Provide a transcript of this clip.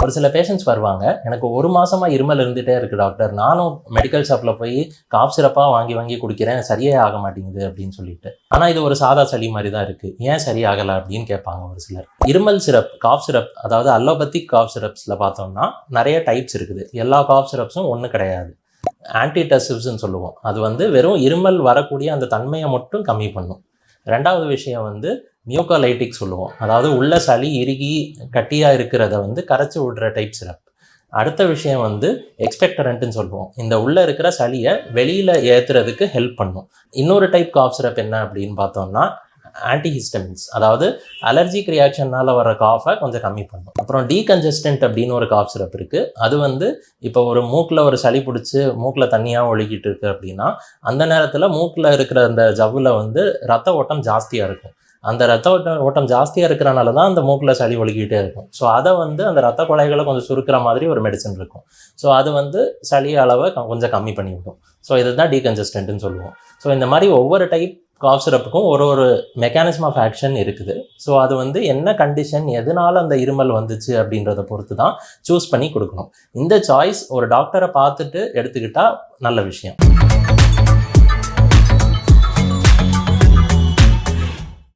ஒரு சில பேஷண்ட்ஸ் வருவாங்க, எனக்கு 1 மாசமா இருமல் இருந்துகிட்டே இருக்குது டாக்டர், நானும் மெடிக்கல் ஷாப்பில் போய் காஃப் சிரப்பாக வாங்கி குடிக்கிறேன், சரியே ஆக மாட்டேங்குது அப்படின்னு சொல்லிட்டு. ஆனால் இது ஒரு சாதா சளி மாதிரி தான் இருக்குது, ஏன் சரியாகலை அப்படின்னு கேட்பாங்க ஒரு சிலர். இருமல் சிரப், காஃப் சிரப், அதாவது அலோபதிக் காஃப் சிரப்ஸில் பார்த்தோம்னா நிறைய டைப்ஸ் இருக்குது. எல்லா காஃப் சிரப்ஸும் ஒன்று கிடையாது. ஆன்டிடசிவ்ஸ்ன்னு சொல்லுவோம். அது வெறும் இருமல் வரக்கூடிய அந்த தன்மையை மட்டும் கம்மி பண்ணும். ரெண்டாவது விஷயம் மியூக்கோலைட்டிக் சொல்லுவோம். அதாவது உள்ள சளி இறுகி கட்டியாக இருக்கிறத கரைச்சி விடுற டைப் சிரப். அடுத்த விஷயம் எக்ஸ்பெக்டரண்ட்டுன்னு சொல்லுவோம். இந்த உள்ளே இருக்கிற சளியை வெளியில் ஏற்றுறதுக்கு ஹெல்ப் பண்ணும். இன்னொரு டைப் காஃப் சிரப் என்ன அப்படின்னு பார்த்தோம்னா ஆன்டிஹிஸ்டமின்ஸ், அதாவது அலர்ஜிக் ரியாக்ஷனால் வர காஃபை கொஞ்சம் கம்மி பண்ணும். அப்புறம் டீகன்ஜஸ்டன்ட் அப்படின்னு ஒரு காஃப் சிரப் இருக்குது. அது இப்போ ஒரு மூக்கில் ஒரு சளி பிடிச்சி மூக்கில் தண்ணியாக ஒழுகிட்டு இருக்குது அப்படின்னா, அந்த நேரத்தில் மூக்கில் இருக்கிற அந்த ஜவ்வில் ரத்த ஓட்டம் ஜாஸ்தியாக இருக்கும். அந்த ரத்த ஓட்டம் ஜாஸ்தியாக இருக்கிறனால தான் அந்த மூக்கில் சளி ஒழுகிட்டே இருக்கும். ஸோ அதை அந்த ரத்த குழாய்களை கொஞ்சம் சுருக்கிற மாதிரி ஒரு மெடிசன் இருக்கும். ஸோ அது சளி அளவை கொஞ்சம் கம்மி பண்ணிவிடும். ஸோ இதுதான் டீகன்ஜஸ்டன்ட்னு சொல்லுவோம். ஸோ இந்த மாதிரி ஒவ்வொரு டைப் காஃப் சிரப்புக்கும் ஒரு மெக்கானிசம் ஆஃப் ஆக்ஷன் இருக்குது. ஸோ அது என்ன கண்டிஷன், எதனால அந்த இருமல் வந்துச்சு அப்படின்றத பொறுத்து தான் சூஸ் பண்ணி கொடுக்கணும். இந்த சாய்ஸ் ஒரு டாக்டரை பார்த்துட்டு எடுத்துக்கிட்டால் நல்ல விஷயம்.